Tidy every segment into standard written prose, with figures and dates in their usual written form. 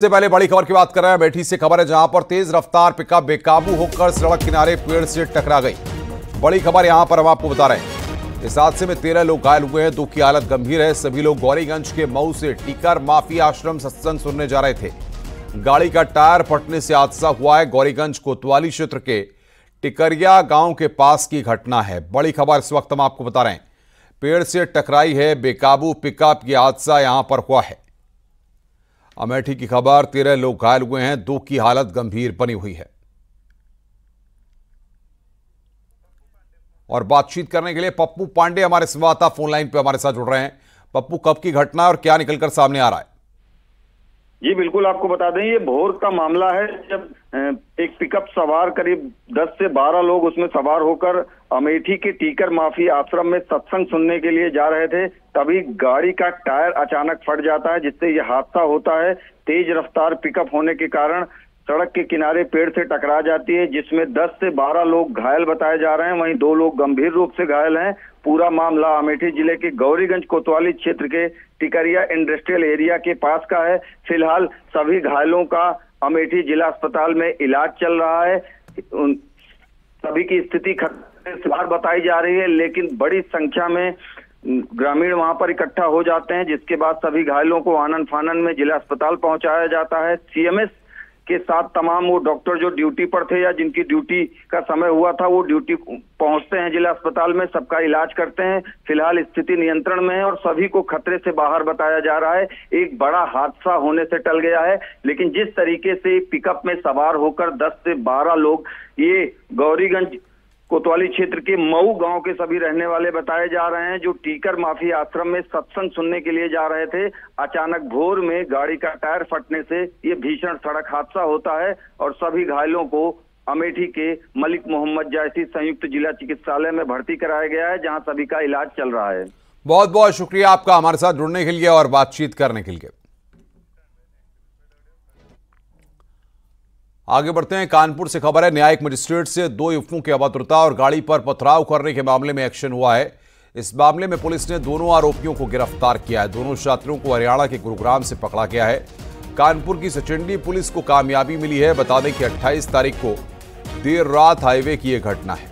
से पहले बड़ी खबर की बात कर रहे हैं। अमेठी से खबर है, जहां पर तेज रफ्तार पिकअप बेकाबू होकर सड़क किनारे पेड़ से टकरा गई। बड़ी खबर यहां पर हम आपको बता रहे हैं। इस हादसे में 13 लोग घायल हुए हैं, 2 की हालत गंभीर है। सभी लोग गौरीगंज के मऊ से टीकर माफी आश्रम सत्संग सुनने जा रहे थे। गाड़ी का टायर फटने से हादसा हुआ है। गौरीगंज कोतवाली क्षेत्र के टिकरिया गांव के पास की घटना है। बड़ी खबर इस वक्त हम आपको बता रहे हैं। पेड़ से टकराई है बेकाबू पिकअप। यह हादसा यहां पर हुआ है। अमेठी की खबर, 13 लोग घायल हुए हैं, 2 की हालत गंभीर बनी हुई है। और बातचीत करने के लिए पप्पू पांडे हमारे संवाददाता फोन लाइन पे हमारे साथ जुड़ रहे हैं। पप्पू, कब की घटना है और क्या निकलकर सामने आ रहा है? जी बिल्कुल, आपको बता दें ये भोर का मामला है, जब एक पिकअप सवार करीब 10 से 12 लोग उसमें सवार होकर अमेठी के टीकर माफी आश्रम में सत्संग सुनने के लिए जा रहे थे। तभी गाड़ी का टायर अचानक फट जाता है, जिससे यह हादसा होता है। तेज रफ्तार पिकअप होने के कारण सड़क के किनारे पेड़ से टकरा जाती है, जिसमें 10 से 12 लोग घायल बताए जा रहे हैं। वहीं 2 लोग गंभीर रूप से घायल हैं। पूरा मामला अमेठी जिले के गौरीगंज कोतवाली क्षेत्र के टिकरिया इंडस्ट्रियल एरिया के पास का है। फिलहाल सभी घायलों का अमेठी जिला अस्पताल में इलाज चल रहा है। सभी की स्थिति खतरे से बाहर बताई जा रही है, लेकिन बड़ी संख्या में ग्रामीण वहां पर इकट्ठा हो जाते हैं, जिसके बाद सभी घायलों को आनन फानन में जिला अस्पताल पहुंचाया जाता है। सीएमएस के साथ तमाम वो डॉक्टर जो ड्यूटी पर थे या जिनकी ड्यूटी का समय हुआ था, वो ड्यूटी पहुंचते हैं जिला अस्पताल में, सबका इलाज करते हैं। फिलहाल स्थिति नियंत्रण में है और सभी को खतरे से बाहर बताया जा रहा है। एक बड़ा हादसा होने से टल गया है, लेकिन जिस तरीके से पिकअप में सवार होकर 10 से 12 लोग, ये गौरीगंज कोतवाली क्षेत्र के मऊ गांव के सभी रहने वाले बताए जा रहे हैं, जो टीकर माफी आश्रम में सत्संग सुनने के लिए जा रहे थे। अचानक भोर में गाड़ी का टायर फटने से ये भीषण सड़क हादसा होता है और सभी घायलों को अमेठी के मलिक मोहम्मद जायसी संयुक्त जिला चिकित्सालय में भर्ती कराया गया है, जहां सभी का इलाज चल रहा है। बहुत बहुत शुक्रिया आपका हमारे साथ जुड़ने के लिए और बातचीत करने के लिए। आगे बढ़ते हैं। कानपुर से खबर है, न्यायिक मजिस्ट्रेट से 2 युवकों की अभद्रता और गाड़ी पर पथराव करने के मामले में एक्शन हुआ है। इस मामले में पुलिस ने दोनों आरोपियों को गिरफ्तार किया है। दोनों छात्रों को हरियाणा के गुरुग्राम से पकड़ा गया है। कानपुर की सचिंडी पुलिस को कामयाबी मिली है। बता दें कि 28 तारीख को देर रात हाईवे की यह घटना है।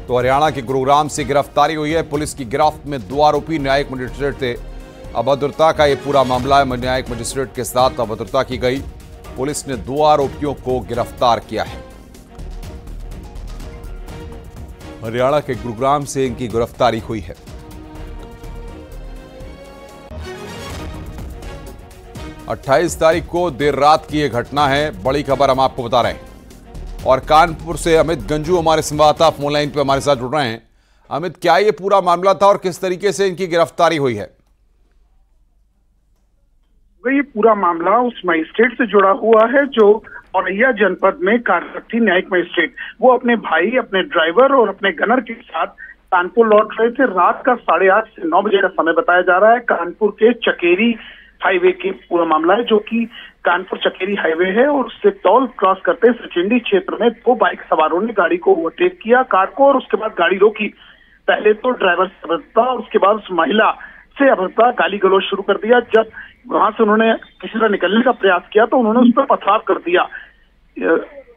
तो हरियाणा के गुरुग्राम से गिरफ्तारी हुई है। पुलिस की गिरफ्त में 2 आरोपी न्यायिक मजिस्ट्रेट थे। अभद्रता का यह पूरा मामला है। न्यायिक मजिस्ट्रेट के साथ अभद्रता की गई। पुलिस ने 2 आरोपियों को गिरफ्तार किया है। हरियाणा के गुरुग्राम से इनकी गिरफ्तारी हुई है। अट्ठाईस तारीख को देर रात की यह घटना है। बड़ी खबर हम आपको बता रहे हैं। और कानपुर से अमित गंजू हमारे संवाददाता फोन लाइन पर हमारे साथ जुड़ रहे हैं। अमित, क्या यह पूरा मामला था और किस तरीके से इनकी गिरफ्तारी हुई है? ये पूरा मामला उस मजिस्ट्रेट से जुड़ा हुआ है जो औरैया जनपद में कार्यरत थी न्यायिक मजिस्ट्रेट। वो अपने भाई, अपने ड्राइवर और अपने गनर के साथ कानपुर लौट रहे थे। रात का 8:30 से 9 बजे का समय बताया जा रहा है। कानपुर के चकेरी हाईवे के पूरा मामला है, जो कि कानपुर चकेरी हाईवे है, और उससे टोल क्रॉस करते सचिंडी क्षेत्र में 2 बाइक सवारों ने गाड़ी को ओवरटेक किया, कार को, और उसके बाद गाड़ी रोकी। पहले तो ड्राइवर से अभद्रता और उसके बाद उस महिला से अभद्रता, गाली गलौज शुरू कर दिया। जब वहां से उन्होंने किसी तरह निकलने का प्रयास किया तो उन्होंने उस पर पथराव कर दिया।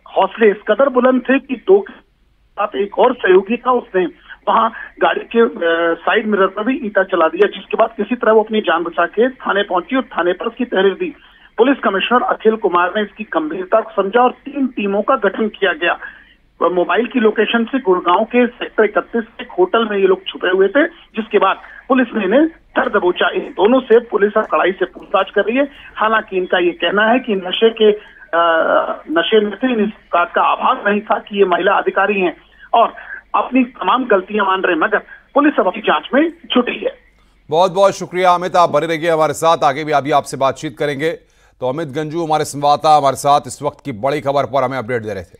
हौसले इस कदर बुलंद थे कि 2 के साथ एक और सहयोगी था, उसने वहां गाड़ी के साइड मिरर पर भी ईंटा चला दिया, जिसके बाद किसी तरह वो अपनी जान बचा के थाने पहुंची और थाने पर उसकी तहरीर दी। पुलिस कमिश्नर अखिल कुमार ने इसकी गंभीरता को समझा और 3 टीमों का गठन किया गया। मोबाइल की लोकेशन से गुड़गांव के सेक्टर 31 के एक होटल में ये लोग छुपे हुए थे, जिसके बाद पुलिस ने इन्हें धर दबोचा। इन दोनों से पुलिस कड़ाई से पूछताछ कर रही है। हालांकि इनका ये कहना है कि नशे में थे, इस बात का आभास नहीं था कि ये महिला अधिकारी हैं, और अपनी तमाम गलतियां मान रहे, मगर पुलिस अब अपनी जांच में जुटी है। बहुत बहुत शुक्रिया अमित, आप बने रहिए हमारे साथ। आगे भी अभी आपसे बातचीत करेंगे। तो अमित गंजू हमारे संवाददाता हमारे साथ इस वक्त की बड़ी खबर पर हमें अपडेट दे रहे थे।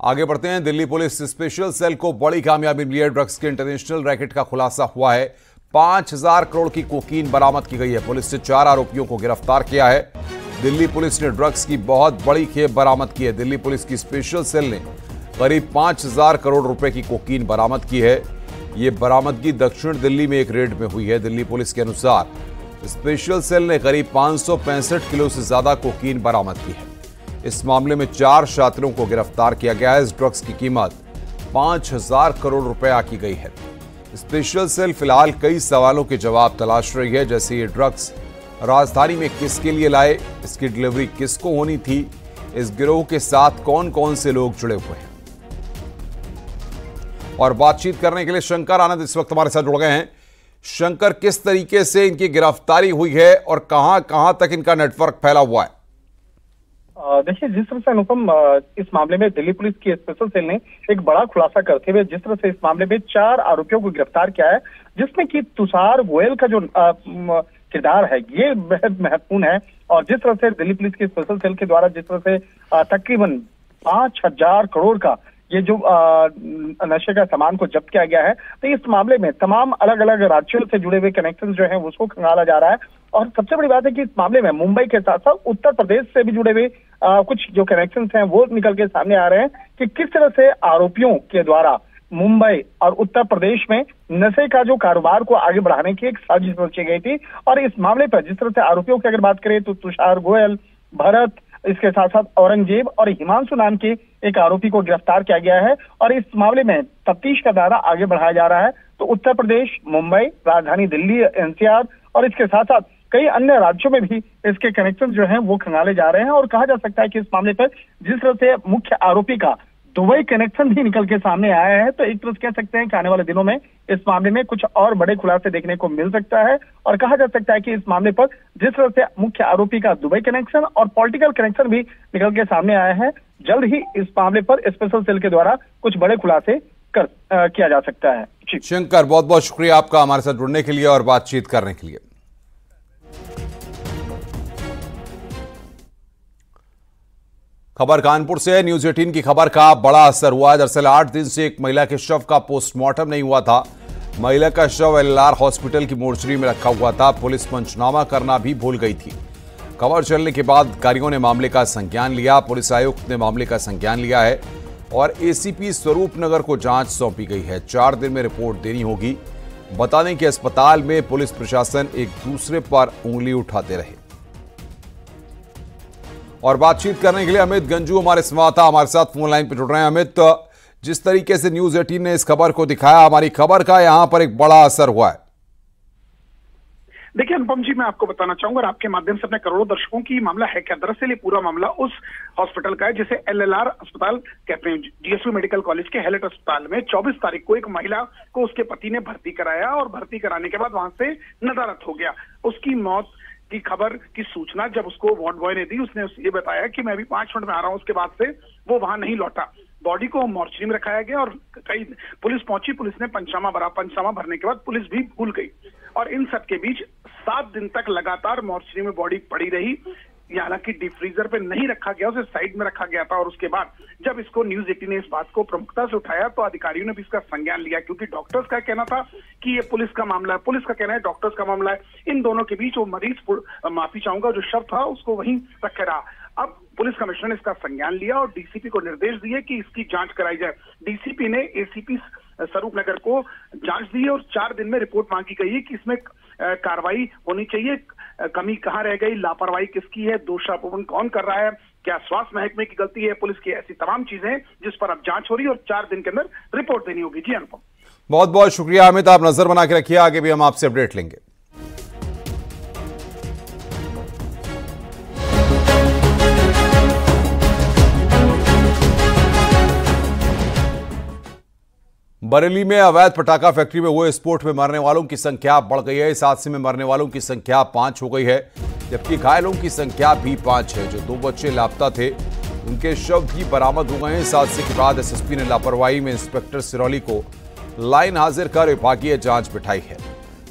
आगे बढ़ते हैं। दिल्ली पुलिस स्पेशल सेल को बड़ी कामयाबी मिली है। ड्रग्स के इंटरनेशनल रैकेट का खुलासा हुआ है। 5000 करोड़ की कोकीन बरामद की गई है। पुलिस ने 4 आरोपियों को गिरफ्तार किया है। दिल्ली पुलिस ने ड्रग्स की बहुत बड़ी खेप बरामद की है। दिल्ली पुलिस की स्पेशल सेल ने करीब 5000 करोड़ रुपए की कोकीन बरामद की है। ये बरामदगी दक्षिण दिल्ली में एक रेड में हुई है। दिल्ली पुलिस के अनुसार स्पेशल सेल ने करीब 565 किलो से ज्यादा कोकीन बरामद की है। इस मामले में 4 छात्रों को गिरफ्तार किया गया है। इस ड्रग्स की कीमत 5000 करोड़ रुपए आकी गई है। स्पेशल सेल फिलहाल कई सवालों के जवाब तलाश रही है, जैसे ये ड्रग्स राजधानी में किसके लिए लाए, इसकी डिलीवरी किसको होनी थी, इस गिरोह के साथ कौन कौन से लोग जुड़े हुए हैं। और बातचीत करने के लिए शंकर आनंद इस वक्त हमारे साथ जुड़ गए हैं। शंकर, किस तरीके से इनकी गिरफ्तारी हुई है और कहां कहां तक इनका नेटवर्क फैला हुआ है? देखिए, जिस तरह से अनुपम इस मामले में दिल्ली पुलिस की स्पेशल सेल ने एक बड़ा खुलासा करते हुए जिस तरह से इस मामले में 4 आरोपियों को गिरफ्तार किया है, जिसमें कि तुषार गोयल का जो किरदार है ये बेहद महत्वपूर्ण है। और जिस तरह से दिल्ली पुलिस की स्पेशल सेल के द्वारा जिस तरह से तकरीबन 5000 करोड़ का ये जो नशे का सामान को जब्त किया गया है, तो इस मामले में तमाम अलग अलग राज्यों से जुड़े हुए कनेक्शन जो हैं उसको खंगाला जा रहा है। और सबसे बड़ी बात है कि इस मामले में मुंबई के साथ साथ उत्तर प्रदेश से भी जुड़े हुए कुछ जो कनेक्शन हैं वो निकल के सामने आ रहे हैं कि किस तरह से आरोपियों के द्वारा मुंबई और उत्तर प्रदेश में नशे का जो कारोबार को आगे बढ़ाने की एक साजिश रची गई थी। और इस मामले पर जिस तरह से आरोपियों की अगर बात करें तो तुषार गोयल, भरत, इसके साथ साथ औरंगजेब और हिमांशु नाम के एक आरोपी को गिरफ्तार किया गया है। और इस मामले में तफ्तीश का दायरा आगे बढ़ाया जा रहा है। तो उत्तर प्रदेश, मुंबई, राजधानी दिल्ली, एनसीआर और इसके साथ साथ कई अन्य राज्यों में भी इसके कनेक्शन जो हैं वो खंगाले जा रहे हैं। और कहा जा सकता है कि इस मामले पर जिस तरह से मुख्य आरोपी का दुबई कनेक्शन भी निकल के सामने आया है, तो एक तरह से कह सकते हैं कि आने वाले दिनों में इस मामले में कुछ और बड़े खुलासे देखने को मिल सकता है। और कहा जा सकता है कि इस मामले पर जिस तरह से मुख्य आरोपी का दुबई कनेक्शन और पॉलिटिकल कनेक्शन भी निकल के सामने आया है, जल्द ही इस मामले पर स्पेशल सेल के द्वारा कुछ बड़े खुलासे किया जा सकता है। शंकर, बहुत बहुत शुक्रिया आपका हमारे साथ जुड़ने के लिए और बातचीत करने के लिए। खबर कानपुर से है। न्यूज 18 की खबर का बड़ा असर हुआ है। दरअसल 8 दिन से एक महिला के शव का पोस्टमार्टम नहीं हुआ था। महिला का शव एलएलआर हॉस्पिटल की मोर्चरी में रखा हुआ था। पुलिस पंचनामा करना भी भूल गई थी। खबर चलने के बाद अधिकारियों ने मामले का संज्ञान लिया। पुलिस आयुक्त ने मामले का संज्ञान लिया है और एसीपी स्वरूप नगर को जांच सौंपी गई है। 4 दिन में रिपोर्ट देनी होगी। बता दें कि अस्पताल में पुलिस प्रशासन एक दूसरे पर उंगली उठाते रहे। और बातचीत करने के लिए अमित गंजू हमारे संवाददाता हमारे साथ फोन लाइन पर जुड़ रहे हैं। अमित, जिस तरीके से न्यूज 18 ने इस खबर को दिखाया, हमारी खबर का यहां पर एक बड़ा असर हुआ है। देखिए अनुपम जी, मैं आपको बताना चाहूंगा और आपके माध्यम से अपने करोड़ों दर्शकों की मामला है क्या। दरअसल ये पूरा मामला उस हॉस्पिटल का है जिसे एलएलआर अस्पताल कहते हैं। जीएसवी मेडिकल कॉलेज के हेलेट अस्पताल में 24 तारीख को एक महिला को उसके पति ने भर्ती कराया और भर्ती कराने के बाद वहां से नदारद हो गया। उसकी मौत की खबर की सूचना जब उसको वार्ड बॉय ने दी, उसने ये बताया कि मैं अभी 5 मिनट में आ रहा हूं। उसके बाद से वो वहां नहीं लौटा। बॉडी को मॉर्चरी में रखाया गया और कई पुलिस पहुंची। पुलिस ने पंचनामा भरा। पंचनामा भरने के बाद पुलिस भी भूल गई और इन सब के बीच 7 दिन तक लगातार मॉर्चरी में बॉडी पड़ी रही। हालांकि डीप फ्रीजर पे नहीं रखा गया, उसे साइड में रखा गया था। और उसके बाद जब इसको न्यूज 18 ने इस बात को प्रमुखता से उठाया तो अधिकारियों ने भी इसका संज्ञान लिया, क्योंकि डॉक्टर्स का कहना था कि ये पुलिस का मामला है, पुलिस का कहना है डॉक्टर्स का मामला है। इन दोनों के बीच वो मरीज, माफी चाहूंगा, जो शव था उसको वहीं रखे रहा। अब पुलिस कमिश्नर ने इसका संज्ञान लिया और डीसीपी को निर्देश दिए कि इसकी जांच कराई जाए। डीसीपी ने एसीपी स्वरूप नगर को जांच दी और 4 दिन में रिपोर्ट मांगी गई है कि इसमें कार्रवाई होनी चाहिए। कमी कहां रह गई, लापरवाही किसकी है, दोषारोपण कौन कर रहा है, क्या स्वास्थ्य महकमे की गलती है, पुलिस की, ऐसी तमाम चीजें जिस पर अब जांच हो रही है और 4 दिन के अंदर रिपोर्ट देनी होगी। जी अनुपम, बहुत बहुत शुक्रिया अमित, आप नजर बना के रखिए, आगे भी हम आपसे अपडेट लेंगे। बरेली में अवैध पटाखा फैक्ट्री में हुए विस्फोट में मरने वालों की संख्या बढ़ गई है। इस हादसे में मरने वालों की संख्या 5 हो गई है, जबकि घायलों की संख्या भी 5 है। जो 2 बच्चे लापता थे उनके शव भी बरामद हो गए हैं। इस हादसे के बाद एसएसपी ने लापरवाही में इंस्पेक्टर सिरौली को लाइन हाजिर कर विभागीय जांच बिठाई है।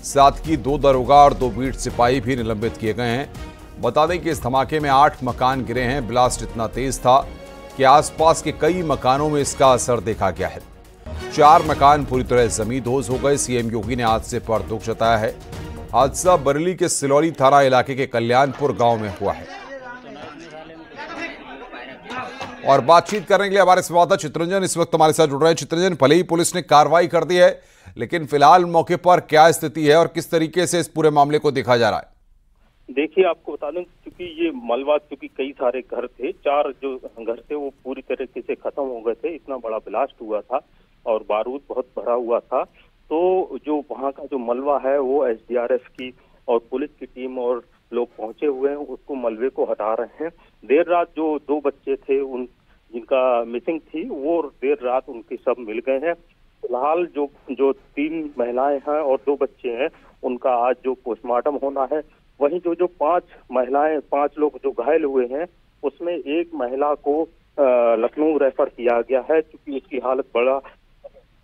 साथ ही 2 दरोगा और 2 बीट सिपाही भी निलंबित किए गए हैं। बता दें कि इस धमाके में 8 मकान गिरे हैं। ब्लास्ट इतना तेज था कि आसपास के कई मकानों में इसका असर देखा गया है। 4 मकान पूरी तरह जमींदोज हो गए। सीएम योगी ने हादसे पर दुख जताया है। हादसा बरेली के सिलौली थाना इलाके के कल्याणपुर गांव में हुआ है और बातचीत करने के लिए हमारे संवाददाता चित्रंजन इस वक्त हमारे साथ जुड़ रहे हैं। चित्रंजन, भले ही पुलिस ने कार्रवाई कर दी है, लेकिन फिलहाल मौके पर क्या स्थिति है और किस तरीके से इस पूरे मामले को देखा जा रहा है? देखिए, आपको बता दूं, क्योंकि ये मलबा, क्योंकि कई सारे घर थे, 4 जो घर थे वो पूरी तरीके से खत्म हो गए थे। इतना बड़ा ब्लास्ट हुआ था और बारूद बहुत भरा हुआ था। तो जो वहाँ का जो मलबा है वो एसडीआरएफ की और पुलिस की टीम और लोग पहुंचे हुए हैं, उसको मलबे को हटा रहे हैं। देर रात जो 2 बच्चे थे उन जिनका मिसिंग थी, वो देर रात उनके सब मिल गए हैं। फिलहाल जो 3 महिलाएं हैं और 2 बच्चे हैं, उनका आज जो पोस्टमार्टम होना है। वहीं जो 5 लोग जो घायल हुए हैं, उसमें एक महिला को लखनऊ रेफर किया गया है, क्योंकि उसकी हालत बड़ा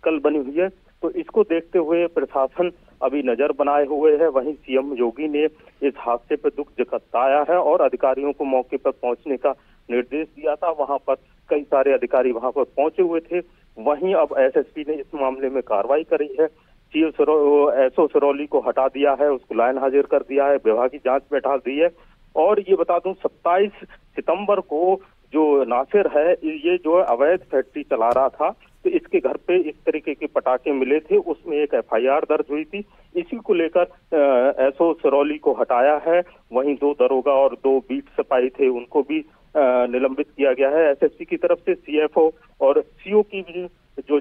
कल बनी हुई है। तो इसको देखते हुए प्रशासन अभी नजर बनाए हुए है। वहीं सीएम योगी ने इस हादसे पर दुख जताया है और अधिकारियों को मौके पर पहुंचने का निर्देश दिया था। वहां पर कई सारे अधिकारी वहां पर पहुंचे हुए थे। वहीं अब एसएसपी ने इस मामले में कार्रवाई करी है। एसओ सिरौली को हटा दिया है, उसको लाइन हाजिर कर दिया है, विभागीय जांच में डाल दी है। और ये बता दूं, 27 सितंबर को जो नासिर है, ये जो अवैध फैक्ट्री चला रहा था, तो इसके घर पे इस तरीके के पटाखे मिले थे। उसमें एक एफआईआर दर्ज हुई थी। इसी को लेकर एसओ सिरौली को हटाया है। वहीं 2 दरोगा और 2 बीट सिपाही थे, उनको भी निलंबित किया गया है। एसएसपी की तरफ से सीएफओ और सीओ की भी जो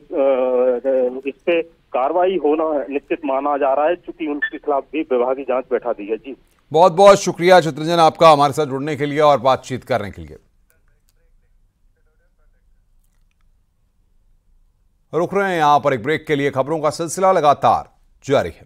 इस पे कार्रवाई होना निश्चित माना जा रहा है, क्योंकि उनके खिलाफ भी विभागीय जांच बैठा दी है। जी, बहुत बहुत शुक्रिया चित्रंजन आपका हमारे साथ जुड़ने के लिए और बातचीत करने के लिए। रुक रहे हैं यहां पर एक ब्रेक के लिए। खबरों का सिलसिला लगातार जारी है।